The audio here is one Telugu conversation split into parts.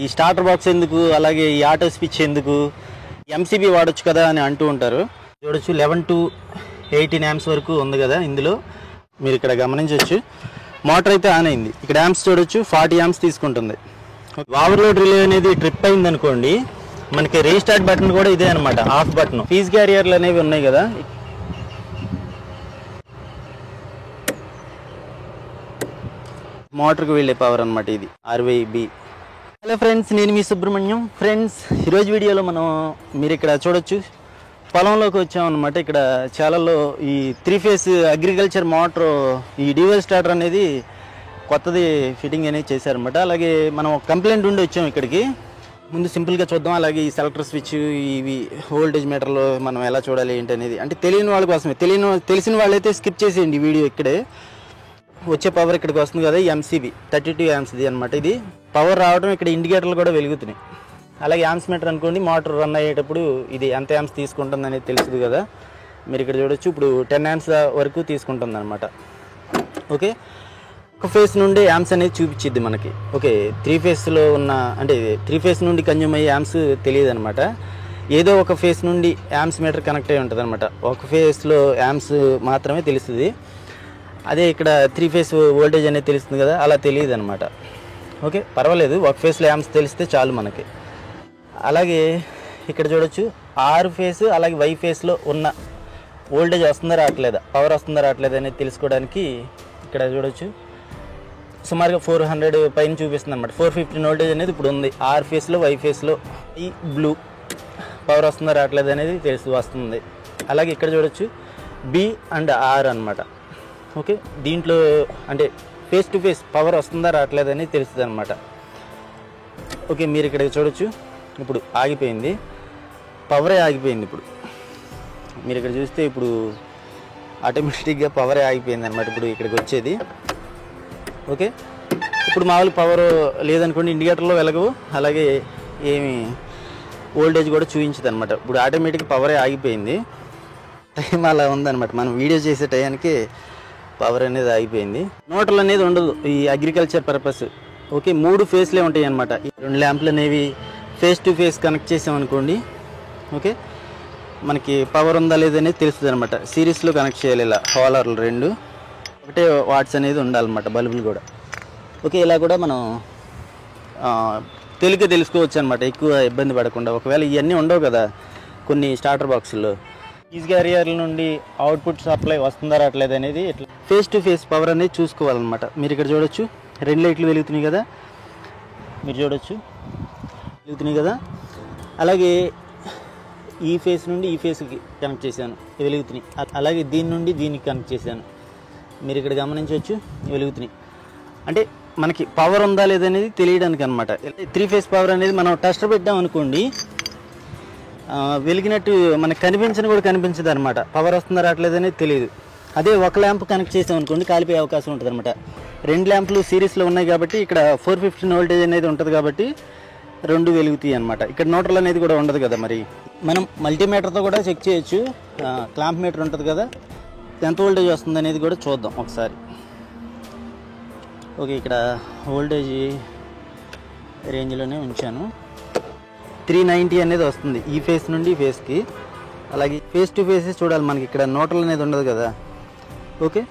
ఈ స్టార్టర్ బాక్స్ ఎందుకు, అలాగే ఈ ఆటో స్విచ్ ఎందుకు, ఎంసీబీ వాడొచ్చు కదా అని అంటూ ఉంటారు. చూడొచ్చు 11 to 18 amps వరకు ఉంది కదా ఇందులో. మీరు ఇక్కడ గమనించవచ్చు, మోటార్ అయితే ఆన్ అయింది. ఇక్కడ యాంప్స్ చూడొచ్చు 40 amps తీసుకుంటుంది. ఓవర్లోడ్ రిలే అనేది ట్రిప్ అయింది అనుకోండి, మనకి రీస్టార్ట్ బటన్ కూడా ఇదే అనమాట, ఆఫ్ బటన్. ఫీజ్ క్యారియర్లు అనేవి ఉన్నాయి కదా, మోటార్కి వెళ్ళే పవర్ అనమాట ఇది, 60B. హలో ఫ్రెండ్స్, నేను మీ సుబ్రహ్మణ్యం. ఫ్రెండ్స్, ఈరోజు వీడియోలో మీరు ఇక్కడ చూడొచ్చు, పొలంలోకి వచ్చామన్నమాట. ఇక్కడ చాలాలో ఈ 3 phase అగ్రికల్చర్ మోటార్, ఈ డ్యూయల్ స్టార్టర్ అనేది కొత్తది ఫిట్టింగ్ అనేది చేశారనమాట. అలాగే మనం కంప్లైంట్ ఉండి వచ్చాము ఇక్కడికి. ముందు సింపుల్గా చూద్దాం. అలాగే ఈ సెలెక్టర్ స్విచ్, ఇవి వోల్టేజ్ మీటర్లో మనం ఎలా చూడాలి ఏంటి అనేది, అంటే తెలియని వాళ్ళ కోసమే. తెలిసిన వాళ్ళైతే స్కిప్ చేసేయండి ఈ వీడియో. ఇక్కడే వచ్చే పవర్ ఇక్కడికి వస్తుంది కదా, ఎంసీబీ 32 amps అనమాట. ఇది పవర్ రావడం ఇక్కడ ఇండికేటర్లు కూడా వెలుగుతున్నాయి. అలాగే యాంప్స్ మీటర్ అనుకోండి, మోటార్ రన్ అయ్యేటప్పుడు ఇది ఎంత యాంప్స్ తీసుకుంటుంది అనేది తెలుస్తుంది కదా. మీరు ఇక్కడ చూడొచ్చు, ఇప్పుడు 10 amps వరకు తీసుకుంటుంది అనమాట. ఓకే, ఒక ఫేస్ నుండి యాంప్స్ అనేది చూపించిద్ది మనకి. ఓకే, 3 phaseలో ఉన్న, అంటే 3 phase నుండి కన్జ్యూమ్ అయ్యే యాంప్స్ తెలియదు అనమాట. ఏదో ఒక ఫేస్ నుండి యాంప్స్ మీటర్ కనెక్ట్ అయ్యి ఉంటుంది అనమాట. ఒక ఫేస్లో యాంప్స్ మాత్రమే తెలుస్తుంది. అదే ఇక్కడ 3 phase వోల్టేజ్ అనేది తెలుస్తుంది కదా, అలా తెలియదు అనమాట. ఓకే, పర్వాలేదు, ఒక ఫేస్లో యాంప్స్ తెలిస్తే చాలు మనకి. అలాగే ఇక్కడ చూడొచ్చు, R phase అలాగే Y phaseలో ఉన్న వోల్టేజ్ వస్తుందా రావట్లేదా, పవర్ వస్తుందా రావట్లేదా అనేది తెలుసుకోవడానికి ఇక్కడ చూడొచ్చు, సుమారుగా 400 పైన చూపిస్తుంది అనమాట. 415 వోల్టేజ్ అనేది ఇప్పుడు ఉంది R phaseలో, Y phaseలో. ఈ బ్లూ పవర్ వస్తుందా రావట్లేదు అనేది వస్తుంది. అలాగే ఇక్కడ చూడొచ్చు, B and R అనమాట. ఓకే, దీంట్లో అంటే ఫేస్ టు ఫేస్ పవర్ వస్తుందా రావట్లేదని తెలుస్తుంది అనమాట. ఓకే, మీరు ఇక్కడ చూడొచ్చు, ఇప్పుడు ఆగిపోయింది, పవరే ఆగిపోయింది. ఇప్పుడు మీరు ఇక్కడ చూస్తే ఇప్పుడు ఆటోమేటిక్గా పవరే ఆగిపోయింది అనమాట. ఇప్పుడు ఇక్కడికి వచ్చేది. ఓకే, ఇప్పుడు మామూలు పవర్ లేదనుకోండి, ఇండికేటర్లో వెలగవు, అలాగే ఏమి వోల్టేజ్ కూడా చూపించదు అనమాట. ఇప్పుడు ఆటోమేటిక్గా పవరే ఆగిపోయింది. టైం అలా ఉందన్నమాట, మనం వీడియో చేసే టైంకి పవర్ అనేది ఆగిపోయింది. నోటలు అనేది ఉండదు ఈ అగ్రికల్చర్ పర్పస్. ఓకే, 3 phaseలే ఉంటాయి అనమాట. ఈ 2 ల్యాంపులు అనేవి ఫేస్ టు ఫేస్ కనెక్ట్ చేసామనుకోండి, ఓకే, మనకి పవర్ ఉందా లేదనేది తెలుస్తుంది అనమాట. సిరీస్లో కనెక్ట్ చేయాలి, ఇలా హోలర్లు 2 ఒకటే వాట్స్ అనేది ఉండాలన్నమాట, బల్బులు కూడా. ఓకే, ఇలా కూడా మనం తెలుసుకోవచ్చు అనమాట, ఎక్కువ ఇబ్బంది పడకుండా. ఒకవేళ ఇవన్నీ ఉండవు కదా కొన్ని స్టార్టర్ బాక్సుల్లో, ఫీజ్ క్యారియర్ల నుండి అవుట్పుట్ సప్లై వస్తుందా రావట్లేదు అనేది ఇట్లా ఫేస్ టు ఫేస్ పవర్ అనేది చూసుకోవాలన్నమాట. మీరు ఇక్కడ చూడొచ్చు, 2 లైట్లు వెలుగుతున్నాయి కదా, మీరు చూడొచ్చు వెలుగుతున్నాయి కదా. అలాగే ఈ ఫేస్ నుండి ఈ ఫేస్కి కనెక్ట్ చేశాను, వెలుగుతున్నాయి. అలాగే దీని నుండి దీనికి కనెక్ట్ చేశాను, మీరు ఇక్కడ గమనించవచ్చు, వెలుగుతున్నాయి. అంటే మనకి పవర్ ఉందా లేదనేది తెలియడానికి అనమాట. 3 phase పవర్ అనేది మనం టెస్టర్ పెట్టాం అనుకోండి, వెలిగినట్టు మనకు కూడా కనిపించదు అనమాట, పవర్ వస్తుందా రావట్లేదు అనేది తెలియదు. అదే ఒక ల్యాంప్ కనెక్ట్ చేసాం అనుకోండి, కాలిపోయే అవకాశం ఉంటుంది అనమాట. 2 ల్యాంపులు సిరీస్లో ఉన్నాయి కాబట్టి ఇక్కడ 415 వోల్టేజ్ అనేది ఉంటుంది కాబట్టి 2 వెలుగుతాయి అనమాట. ఇక్కడ నోటర్లు అనేది కూడా ఉండదు కదా. మరి మనం మల్టీమీటర్తో కూడా చెక్ చేయొచ్చు, క్లాంప్ మీటర్ ఉంటుంది కదా, ఎంత వోల్టేజ్ వస్తుంది అనేది కూడా చూద్దాం ఒకసారి. ఓకే, ఇక్కడ వోల్టేజ్ రేంజ్లోనే ఉంచాను, 390 అనేది వస్తుంది ఈ ఫేస్ నుండి ఈ ఫేస్కి. అలాగే ఫేస్ టు ఫేస్ చూడాలి, మనకి ఇక్కడ నోటల్ అనేది ఉండదు కదా. ఓకే,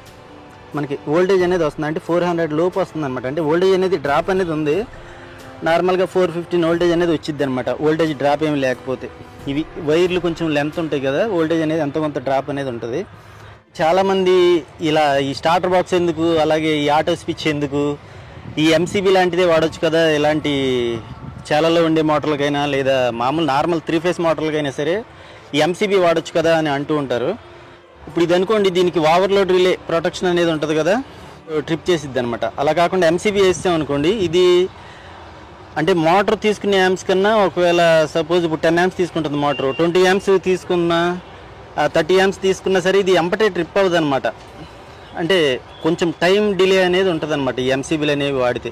మనకి వోల్టేజ్ అనేది వస్తుంది, అంటే 400 లోపు వస్తుంది అనమాట. అంటే వోల్టేజ్ అనేది డ్రాప్ అనేది ఉంది, నార్మల్గా 415 వోల్టేజ్ అనేది వచ్చింది అనమాట, వోల్టేజ్ డ్రాప్ ఏమి లేకపోతే. ఇవి వైర్లు కొంచెం లెంత్ ఉంటాయి కదా, వోల్టేజ్ అనేది ఎంతో కొంత డ్రాప్ అనేది ఉంటుంది. చాలామంది ఇలా ఈ స్టార్టర్ బాక్స్ ఎందుకు, అలాగే ఈ ఆటో స్విచ్ ఎందుకు, ఈ ఎంసీబీ లాంటిదే వాడచ్చు కదా, ఇలాంటి చాలాలో ఉండే మోటార్లకైనా లేదా మామూలు నార్మల్ 3 phase మోటార్లకైనా సరే ఈ ఎంసీబీ వాడచ్చు కదా అని అంటూ ఉంటారు. ఇప్పుడు ఇది అనుకోండి, దీనికి ఓవర్లోడ్ రిలే ప్రొటెక్షన్ అనేది ఉంటుంది కదా, ట్రిప్ చేసిద్ది అనమాట. అలా కాకుండా ఎంసీబీ వేస్తాం అనుకోండి, ఇది అంటే మోటార్ తీసుకునే యాంప్స్ కన్నా, ఒకవేళ సపోజ్ ఇప్పుడు 10 amps తీసుకుంటుంది మోటార్, 20 amps తీసుకున్నా 30 amps తీసుకున్నా సరే ఇది ఎంపటే ట్రిప్ అవ్వదు అనమాట. అంటే కొంచెం టైం డిలే అనేది ఉంటుంది అనమాట ఈ ఎంసీబీలు అనేవి వాడితే.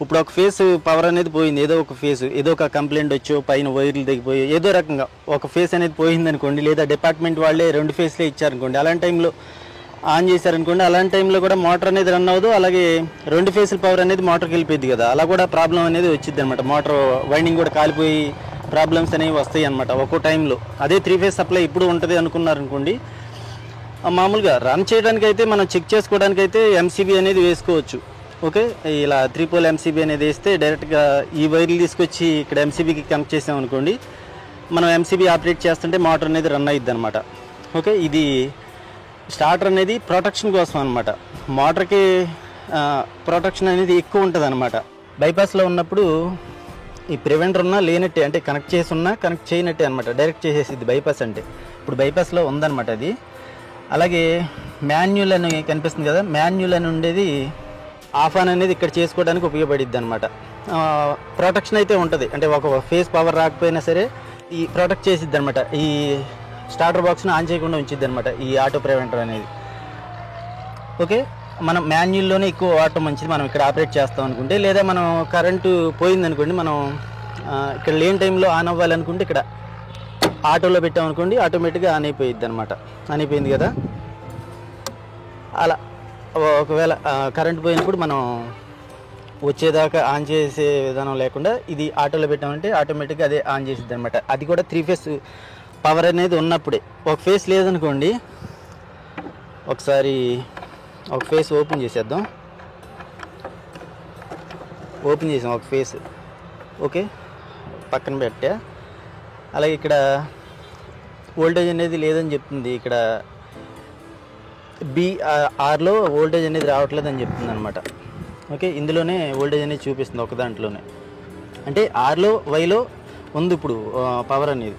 ఇప్పుడు ఒక ఫేస్ పవర్ అనేది పోయింది, ఏదో ఒక ఫేస్, ఏదో ఒక కంప్లైంట్ వచ్చో, పైన వైర్లు దిగిపోయి ఏదో రకంగా ఒక ఫేస్ అనేది పోయింది అనుకోండి, లేదా డిపార్ట్మెంట్ వాళ్ళే 2 phaseలే ఇచ్చారనుకోండి, అలాంటి టైంలో ఆన్ చేశారనుకోండి, అలాంటి టైంలో కూడా మోటార్ అనేది రన్ అవ్వదు. అలాగే 2 ఫేసుల పవర్ అనేది మోటార్కి వెళ్ళిపోయింది కదా, అలా కూడా ప్రాబ్లం అనేది వచ్చింది అనమాట. మోటార్ వైండింగ్ కూడా కాలిపోయి ప్రాబ్లమ్స్ అనేవి వస్తాయి అనమాట ఒక్కో టైంలో. అదే 3 ఫేజ్ సప్లై ఇప్పుడు ఉంటుంది అనుకున్నారనుకోండి, మామూలుగా రన్ చేయడానికి అయితే మనం చెక్ చేసుకోవడానికి అయితే ఎంసీబీ అనేది వేసుకోవచ్చు. ఓకే, ఇలా 3 పోల్ ఎంసీబీ అనేది వేస్తే డైరెక్ట్గా ఈ వైర్లు తీసుకొచ్చి ఇక్కడ ఎంసీబీకి కనెక్ట్ చేసామనుకోండి, మనం ఎంసీబీ ఆపరేట్ చేస్తుంటే మోటార్ అనేది రన్ అయ్యిద్ది అనమాట. ఓకే, ఇది స్టార్టర్ అనేది ప్రొటెక్షన్ కోసం అనమాట. మోటార్కి ప్రొటెక్షన్ అనేది ఎక్కువ ఉంటుంది అనమాట. బైపాస్లో ఉన్నప్పుడు ఈ ప్రివెంటర్ ఉన్నా లేనట్టే, అంటే కనెక్ట్ చేసి ఉన్నా కనెక్ట్ చేయనట్టే అనమాట, డైరెక్ట్ చేసేసిద్ది బైపాస్ అంటే. ఇప్పుడు బైపాస్లో ఉందన్నమాట అది. అలాగే మాన్యువల్ అని కనిపిస్తుంది కదా, మాన్యువల్ అని ఉండేది ఆఫ్ ఆన్ అనేది ఇక్కడ చేసుకోవడానికి ఉపయోగపడిద్ది అనమాట. ప్రొటెక్షన్ అయితే ఉంటుంది, అంటే ఒక ఫేస్ పవర్ రాకపోయినా సరే ఈ ప్రొటెక్ట్ చేసిద్ది అనమాట. ఈ స్టార్టర్ బాక్స్ని ఆన్ చేయకుండా ఉంచిద్ది అనమాట ఈ ఆటో ప్రివెంటర్ అనేది. ఓకే, మనం మాన్యువల్లోనే ఎక్కువ వాడటం మంచిది మనం ఇక్కడ ఆపరేట్ చేస్తాం అనుకుంటే. లేదా మనం కరెంటు పోయిందనుకోండి, మనం ఇక్కడ లేని టైంలో ఆన్ అవ్వాలనుకుంటే ఇక్కడ ఆటోలో పెట్టామనుకోండి, ఆటోమేటిక్గా ఆన్ అయిపోయిద్ది అనమాట. ఆన్ అయిపోయింది కదా, అలా ఒకవేళ కరెంట్ పోయినప్పుడు మనం వచ్చేదాకా ఆన్ చేసే విధానం లేకుండా ఇది ఆటోలో పెట్టామంటే ఆటోమేటిక్గా అదే ఆన్ చేసిద్ది అనమాట. అది కూడా 3 ఫేస్ పవర్ అనేది ఉన్నప్పుడే. ఒక ఫేస్ లేదనుకోండి, ఒకసారి ఒక ఫేస్ ఓపెన్ చేసేద్దాం. ఓపెన్ చేసాం ఒక ఫేస్. ఓకే, పక్కన పెట్టా. అలాగే ఇక్కడ వోల్టేజ్ అనేది లేదని చెప్తుంది, ఇక్కడ BR వోల్టేజ్ అనేది రావట్లేదని చెప్తుంది అనమాట. ఓకే, ఇందులోనే వోల్టేజ్ అనేది చూపిస్తుంది ఒక దాంట్లోనే, అంటే Rలో Yలో ఉంది ఇప్పుడు పవర్ అనేది.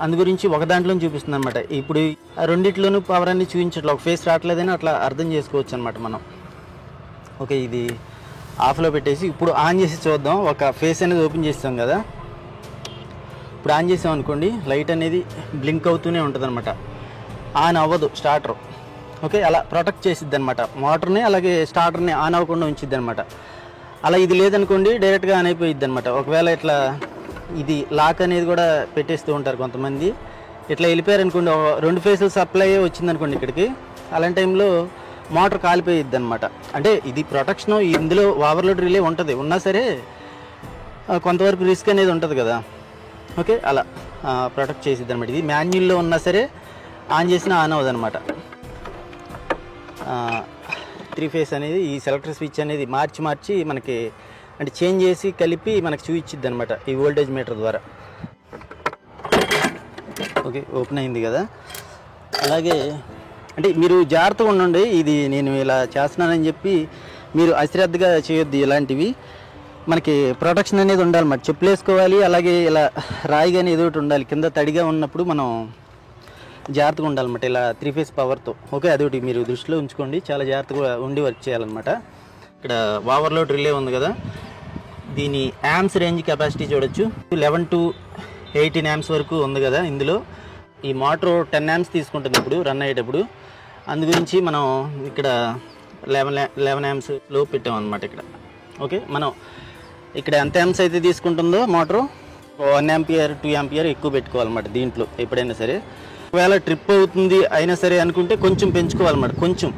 అందు గురించి ఒక దాంట్లో చూపిస్తుంది అనమాట. ఇప్పుడు ఆ రెండిట్లోనూ పవర్ అనేది చూపించట్లేదు, ఒక ఫేస్ రావట్లేదని అట్లా అర్థం చేసుకోవచ్చు అనమాట మనం. ఓకే, ఇది ఆఫ్లో పెట్టేసి ఇప్పుడు ఆన్ చేసి చూద్దాం. ఒక ఫేస్ అనేది ఓపెన్ చేస్తాం కదా, ఇప్పుడు ఆన్ చేసాం అనుకోండి, లైట్ అనేది బ్లింక్ అవుతూనే ఉంటుంది అనమాట, ఆన్ అవ్వదు స్టార్టర్. ఓకే, అలా ప్రొటెక్ట్ చేసిద్ది అనమాట మోటార్ని, అలాగే స్టార్టర్ని ఆన్ అవ్వకుండా ఉంచిద్ది అనమాట. అలా ఇది లేదనుకోండి, డైరెక్ట్గా ఆన్ అయిపోయిద్ది అనమాట. ఒకవేళ ఇట్లా ఇది లాక్ అనేది కూడా పెట్టేస్తూ ఉంటారు కొంతమంది, ఇట్లా వెళ్ళిపోయారనుకోండి, 2 ఫేసుల సప్లై వచ్చిందనుకోండి ఇక్కడికి, అలాంటి టైంలో మోటార్ కాలిపోయిద్ది అనమాట. అంటే ఇది ప్రొటెక్షన్, ఇందులో ఓవర్లోడ్ రిలే ఉంటుంది, ఉన్నా సరే కొంతవరకు రిస్క్ అనేది ఉంటుంది కదా. ఓకే, అలా ప్రొటెక్ట్ చేసిద్ది అనమాట. ఇది మాన్యువల్లో ఉన్నా సరే ఆన్ చేసినా ఆన్ అవ్వదు అనమాట. 3 ఫేస్ అనేది ఈ సెలెక్టర్ స్విచ్ అనేది మార్చి మనకి అంటే చేంజ్ చేసి కలిపి మనకి చూపించిద్ది అనమాట ఈ వోల్టేజ్ మీటర్ ద్వారా. ఓకే, ఓపెన్ అయింది కదా. అలాగే అంటే మీరు జాగ్రత్తగా ఉండండి, ఇది నేను ఇలా చేస్తున్నానని చెప్పి మీరు అశ్రద్ధగా చేయొద్దు. ఇలాంటివి మనకి ప్రొటెక్షన్ అనేది ఉండాలి మరి, చెప్పులు వేసుకోవాలి. అలాగే ఇలా రాయి కానీ ఏదో ఒకటి ఉండాలి, కింద తడిగా ఉన్నప్పుడు మనం జాగ్రత్తగా ఉండాలన్నమాట ఇలా 3 ఫేస్ పవర్తో. ఓకే, అదొకటి మీరు దృష్టిలో ఉంచుకోండి, చాలా జాగ్రత్తగా ఉండి వర్క్ చేయాలన్నమాట. ఇక్కడ ఓవర్లోడ్ రిలే ఉంది కదా, దీని యామ్స్ రేంజ్ కెపాసిటీ చూడొచ్చు, 11 to 18 యామ్స్ వరకు ఉంది కదా. ఇందులో ఈ మోటార్ 10 యామ్స్ తీసుకుంటుంది ఇప్పుడు రన్ అయ్యేటప్పుడు, అందు గురించి మనం ఇక్కడ 11 యామ్స్ లో పెట్టామన్నమాట ఇక్కడ. ఓకే, మనం ఇక్కడ ఎంత యామ్స్ అయితే తీసుకుంటుందో మోటారు 1 ఆంపియర్ 2 ఆంపియర్ ఎక్కువ పెట్టుకోవాలన్నమాట దీంట్లో ఎప్పుడైనా సరే. ఒకవేళ ట్రిప్ అవుతుంది అయినా సరే అనుకుంటే కొంచెం పెంచుకోవాలన్నమాట, కొంచెం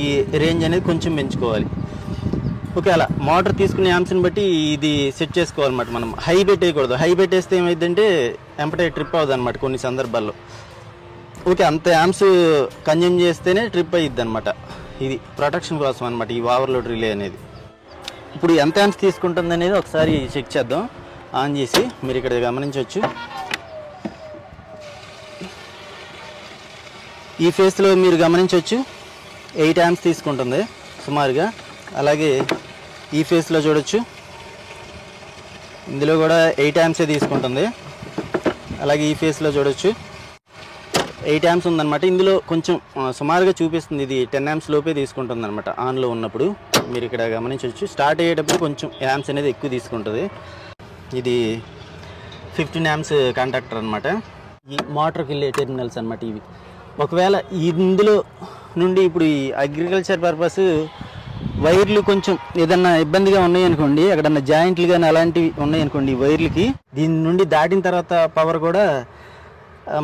ఈ రేంజ్ అనేది కొంచెం పెంచుకోవాలి. ఓకే, అలా మోటార్ తీసుకునే యామ్స్ని బట్టి ఇది సెట్ చేసుకోవాలన్నమాట. మనం హై పెట్టేయకూడదు, హై పెట్టేస్తే ఏమైందంటే ఎంపటే ట్రిప్ అవుతుంది అనమాట కొన్ని సందర్భాల్లో. ఓకే, అంత యామ్స్ కన్జ్యూమ్ చేస్తేనే ట్రిప్ అయ్యిద్ది అనమాట. ఇది ప్రొటెక్షన్ కోసం అనమాట ఈ ఓవర్లోడ్ రిలే అనేది. ఇప్పుడు ఎంత యామ్స్ తీసుకుంటుంది అనేది ఒకసారి చెక్ చేద్దాం ఆన్ చేసి. మీరు ఇక్కడ గమనించవచ్చు, ఈ ఫేస్లో మీరు గమనించవచ్చు 8 యామ్స్ తీసుకుంటుంది సుమారుగా. అలాగే ఈ ఫేస్లో చూడొచ్చు, ఇందులో కూడా 8 యామ్సే తీసుకుంటుంది. అలాగే ఈ ఫేస్లో చూడొచ్చు 8 యామ్స్ ఉందన్నమాట. ఇందులో కొంచెం సుమారుగా చూపిస్తుంది, ఇది 10 యామ్స్ లోపే తీసుకుంటుంది అనమాట ఆన్లో ఉన్నప్పుడు. మీరు ఇక్కడ గమనించవచ్చు, స్టార్ట్ అయ్యేటప్పుడు కొంచెం యామ్స్ అనేది ఎక్కువ తీసుకుంటుంది. ఇది 15 యామ్స్ కాంటాక్టర్ అనమాట. ఈ మోటార్కి వెళ్ళే టెర్మినల్స్ అనమాట ఇవి. ఒకవేళ ఇందులో నుండి ఇప్పుడు ఈ అగ్రికల్చర్ పర్పస్ వైర్లు కొంచెం ఏదన్నా ఇబ్బందిగా ఉన్నాయనుకోండి, ఎక్కడన్నా జాయింట్లు కానీ అలాంటివి ఉన్నాయనుకోండి ఈ వైర్లకి, దీని నుండి దాటిన తర్వాత పవర్ కూడా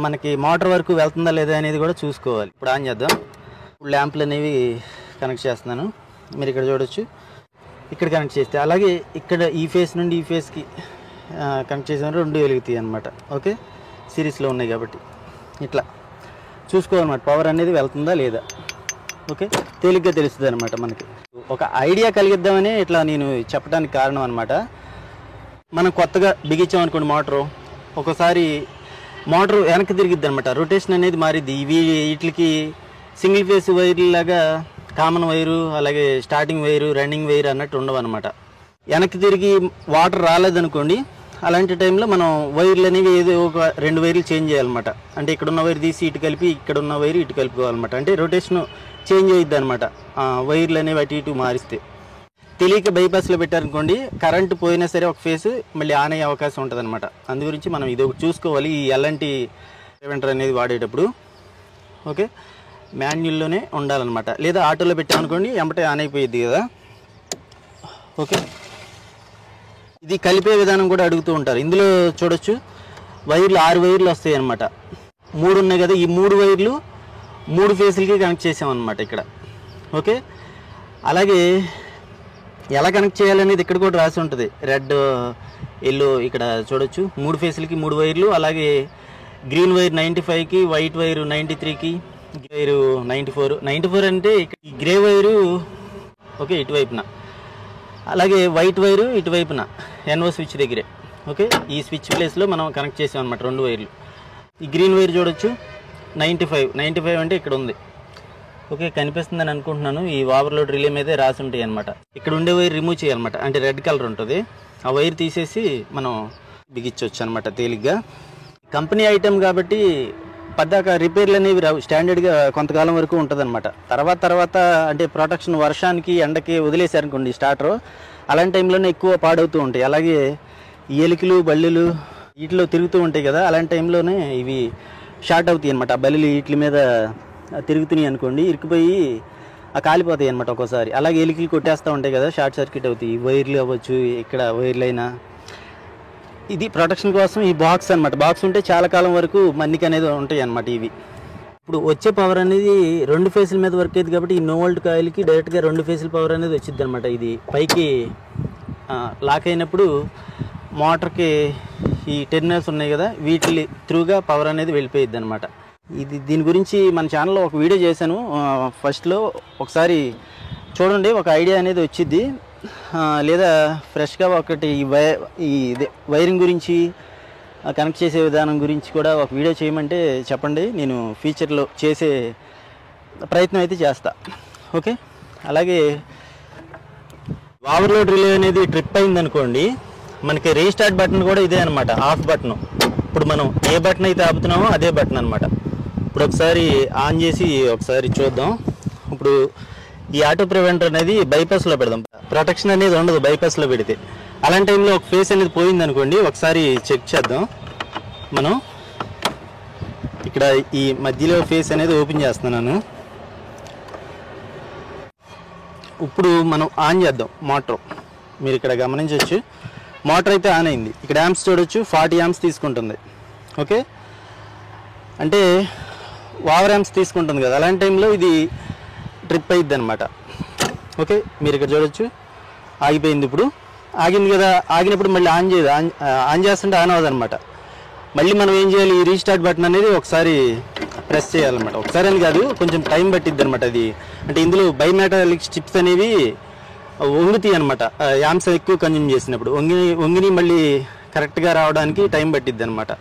మనకి మోటార్ వరకు వెళ్తుందా లేదా అనేది కూడా చూసుకోవాలి. ఇప్పుడు ఆన్ చేద్దాం. ఇప్పుడు ల్యాంపులు అనేవి కనెక్ట్ చేస్తున్నాను. మీరు ఇక్కడ చూడొచ్చు, ఇక్కడ కనెక్ట్ చేస్తే అలాగే ఇక్కడ ఈ ఫేస్ నుండి ఈ ఫేస్కి కనెక్ట్ చేసిన 2 వెలుగుతాయి అన్నమాట. ఓకే, సిరీస్లో ఉన్నాయి కాబట్టి ఇట్లా చూసుకోవాలన్నమాట, పవర్ అనేది వెళ్తుందా లేదా. ఓకే, తేలిగ్గా తెలుస్తుంది అనమాట. మనకి ఒక ఐడియా కలిగిద్దామని ఇట్లా నేను చెప్పడానికి కారణం అనమాట. మనం కొత్తగా బిగించామనుకోండి మోటరు, ఒకసారి మోటార్ వెనక్కి తిరిగిద్ది అనమాట, రొటేషన్ అనేది మారిద్ది. వీటికి సింగిల్ ఫేస్ వైర్ లాగా కామన్ వైరు, అలాగే స్టార్టింగ్ వైరు, రన్నింగ్ వైరు అన్నట్టు ఉండవు అనమాట. వెనక్కి తిరిగి వాటర్ రాలేదనుకోండి, అలాంటి టైంలో మనం వైర్లు అనేవి ఏదో ఒక 2 వైర్లు చేంజ్ చేయాలన్నమాట. అంటే ఇక్కడ ఉన్న వైర్ తీసి ఇటు కలిపి, ఇక్కడ ఉన్న వైరు ఇటు కలుపుకోవాలన్నమాట. అంటే రొటేషన్ చేంజ్ అయ్యిద్ది అనమాట, వైర్లు అనేవి అటు ఇటు మారిస్తే. తెలియక బైపాస్లో పెట్టారనుకోండి, కరెంటు పోయినా సరే ఒక ఫేస్ మళ్ళీ ఆన్ అయ్యే అవకాశం ఉంటుంది అనమాట. అందు గురించి మనం ఇది ఒకటి చూసుకోవాలి ఈ ఎల్ఎన్టీ ప్రివెంటర్ అనేది వాడేటప్పుడు. ఓకే, మాన్యుల్లోనే ఉండాలన్నమాట. లేదా ఆటోలో పెట్టామనుకోండి వెంబటే ఆన్ అయిపోయిద్ది కదా. ఓకే, ఇది కలిపే విధానం కూడా అడుగుతూ ఉంటారు. ఇందులో చూడొచ్చు, వైర్లు 6 వైర్లు వస్తాయి అన్నమాట. 3 ఉన్నాయి కదా, ఈ 3 వైర్లు 3 ఫేసులకి కనెక్ట్ చేసామన్నమాట ఇక్కడ. ఓకే, అలాగే ఎలా కనెక్ట్ చేయాలనేది ఇక్కడ కూడా రాసి ఉంటుంది, రెడ్ ఎల్లో ఇక్కడ చూడొచ్చు. 3 ఫేసులకి 3 వైర్లు, అలాగే గ్రీన్ వైర్ 95కి, వైట్ వైరు 93కి, వైరు 94 అంటే ఈ గ్రే వైరు ఓకే ఇటువైపున, అలాగే వైట్ వైరు ఇటువైపున ఎన్ఓ స్విచ్ దగ్గరే. ఓకే, ఈ స్విచ్ ప్లేస్లో మనం కనెక్ట్ చేసాం అనమాట 2 వైర్లు. ఈ గ్రీన్ వైర్ చూడొచ్చు 95 అంటే ఇక్కడ ఉంది. ఓకే, కనిపిస్తుందని అనుకుంటున్నాను. ఈ ఓవర్లోడ్ రిలే మీదే రాసి ఉంటాయి అనమాట. ఇక్కడ ఉండే వైర్ రిమూవ్ చేయాలన్నమాట, అంటే రెడ్ కలర్ ఉంటుంది. ఆ వైర్ తీసేసి మనం బిగించవచ్చు అనమాట తేలిగ్గా. కంపెనీ ఐటెం కాబట్టి పద్దాక రిపేర్లు అనేవి రావు, స్టాండర్డ్గా కొంతకాలం వరకు ఉంటుంది అనమాట. తర్వాత అంటే ప్రొటెక్షన్ వర్షానికి ఎండకి వదిలేసారనుకోండి స్టార్టర్, అలాంటి టైంలోనే ఎక్కువ పాడవుతూ ఉంటాయి. అలాగే ఎలికలు బల్లులు వీటిలో తిరుగుతూ ఉంటాయి కదా, అలాంటి టైంలోనే ఇవి షార్ట్ అవుతాయి అనమాట. ఆ బల్లులు వీటి మీద తిరుగుతున్నాయి అనుకోండి, ఇరికిపోయి కాలిపోతాయి అనమాట ఒక్కోసారి. అలాగే ఎలికలు కొట్టేస్తూ ఉంటాయి కదా, షార్ట్ సర్క్యూట్ అవుతాయి. వైర్లు అవ్వచ్చు, ఇక్కడ వైర్లు అయినా. ఇది ప్రొటెక్షన్ కోసం ఈ బాక్స్ అనమాట. బాక్స్ ఉంటే చాలా కాలం వరకు మన్నిక అనేది ఉంటాయి అనమాట ఇవి. ఇప్పుడు వచ్చే పవర్ అనేది 2 ఫేసుల మీద వర్క్ అయ్యింది కాబట్టి ఈ నో వోల్ట్ కాయిల్కి డైరెక్ట్గా 2 ఫేసుల పవర్ అనేది వచ్చింది అనమాట. ఇది పైకి లాక్ అయినప్పుడు మోటార్కి ఈ టెర్మినల్స్ ఉన్నాయి కదా, వీటి త్రూగా పవర్ అనేది వెళ్ళిపోయిద్ది అనమాట. దీని గురించి మన ఛానల్లో ఒక వీడియో చేశాను ఫస్ట్లో, ఒకసారి చూడండి, ఒక ఐడియా అనేది వచ్చింది. లేదా ఫ్రెష్గా ఒకటి ఈ వైరింగ్ గురించి కనెక్ట్ చేసే విధానం గురించి కూడా ఒక వీడియో చేయమంటే చెప్పండి, నేను ఫ్యూచర్లో చేసే ప్రయత్నం అయితే చేస్తా. ఓకే, అలాగే ఓవర్లోడ్ రిలే అనేది ట్రిప్ అయిందనుకోండి, మనకి రీస్టార్ట్ బటన్ కూడా ఇదే అనమాట, ఆఫ్ బటన్. ఇప్పుడు మనం ఏ బటన్ అయితే ఆపుతున్నామో అదే బటన్ అనమాట. ఇప్పుడు ఒకసారి ఆన్ చేసి ఒకసారి చూద్దాం. ఇప్పుడు ఈ ఆటో ప్రివెంటర్ అనేది బైపాస్లో పెడదాం, ప్రొటెక్షన్ అనేది ఉండదు బైపాస్లో పెడితే. అలాంటి టైంలో ఒక ఫేస్ అనేది పోయింది అనుకోండి, ఒకసారి చెక్ చేద్దాం. మనం ఇక్కడ ఈ మధ్యలో ఫేస్ అనేది ఓపెన్ చేస్తున్నాను. ఇప్పుడు మనం ఆన్ చేద్దాం మోటార్. మీరు ఇక్కడ గమనించవచ్చు, మోటార్ అయితే ఆన్ అయింది. ఇక్కడ యాంప్స్ చూడొచ్చు, 40 యాంప్స్ తీసుకుంటుంది. ఓకే, అంటే ఓవర్ యాంప్స్ తీసుకుంటుంది కదా, అలాంటి టైంలో ఇది ట్రిప్ అయ్యిద్ది అనమాట. ఓకే, మీరు ఇక్కడ చూడొచ్చు ఆగిపోయింది. ఇప్పుడు ఆగింది కదా, ఆగినప్పుడు మళ్ళీ ఆన్ చేస్తుంటే ఆన్ అవ్వదు అనమాట. మళ్ళీ మనం ఏం చేయాలి, ఈ రీస్టార్ట్ బటన్ అనేది ఒకసారి ప్రెస్ చేయాలన్నమాట. ఒకసారి అని కాదు, కొంచెం టైం పట్టిద్ది అనమాట. అది అంటే ఇందులో బైమెటాలిక్ స్ట్రిప్స్ అనేవి వంగుతాయి అనమాట, యాంప్స్ ఎక్కువ కన్జ్యూమ్ చేసినప్పుడు వంగిని మళ్ళీ కరెక్ట్గా రావడానికి టైం పట్టిద్ది అనమాట.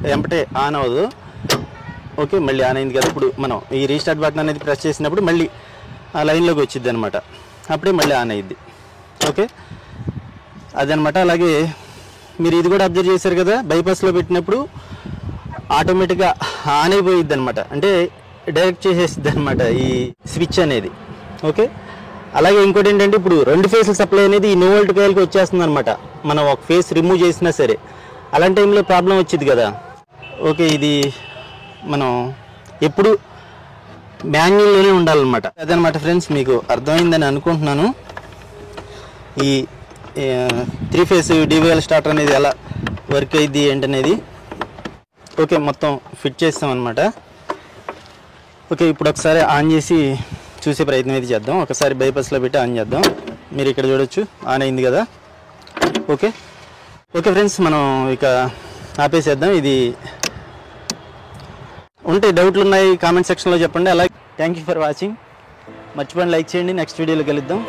వెంబటే ఆన్ అవ్వదు. ఓకే, మళ్ళీ ఆన్ అయింది కదా, ఇప్పుడు మనం ఈ రీస్టార్ట్ బటన్ అనేది ప్రెస్ చేసినప్పుడు మళ్ళీ ఆ లైన్లోకి వచ్చిద్ది అనమాట, అప్పుడే మళ్ళీ ఆన్ అయ్యిద్ది. ఓకే, అదనమాట. అలాగే మీరు ఇది కూడా అబ్జర్వ్ చేశారు కదా, బైపాస్లో పెట్టినప్పుడు ఆటోమేటిక్గా ఆన్ అయిపోయిద్ది అనమాట, అంటే డైరెక్ట్ చేసేసిద్ది అనమాట ఈ స్విచ్ అనేది. ఓకే, అలాగే ఇంకోటి ఏంటంటే, ఇప్పుడు 2 ఫేసుల సప్లై అనేది ఈ నో వోల్ట్ కాయిల్కి వచ్చేస్తుంది అనమాట. మనం ఒక ఫేస్ రిమూవ్ చేసినా సరే అలాంటి టైంలో ప్రాబ్లం వచ్చింది కదా. ఓకే, ఇది మనం ఎప్పుడు మాన్యువల్లోనే ఉండాలన్నమాట. అదనమాట ఫ్రెండ్స్, మీకు అర్థమైందని అనుకుంటున్నాను. ఈ 3 ఫేస్ డివిఎల్ స్టార్టర్ అనేది ఎలా వర్క్ అయ్యిద్ది ఏంటనేది. ఓకే, మొత్తం ఫిట్ చేస్తాం అనమాట. ఓకే, ఇప్పుడు ఒకసారి ఆన్ చేసి చూసే ప్రయత్నం అయితే చేద్దాం. ఒకసారి బైపాస్లో పెట్టి ఆన్ చేద్దాం. మీరు ఇక్కడ చూడొచ్చు, ఆన్ అయింది కదా. ఓకే ఓకే ఫ్రెండ్స్, మనం ఇక ఆపేసేద్దాం. ఇది ఉంటే డౌట్లు ఉన్నాయి కామెంట్ సెక్షన్లో చెప్పండి. అలాగే థ్యాంక్ యూ ఫర్ వాచింగ్. మర్చిపోండి లైక్ చేయండి. నెక్స్ట్ వీడియోలో కలుద్దాం.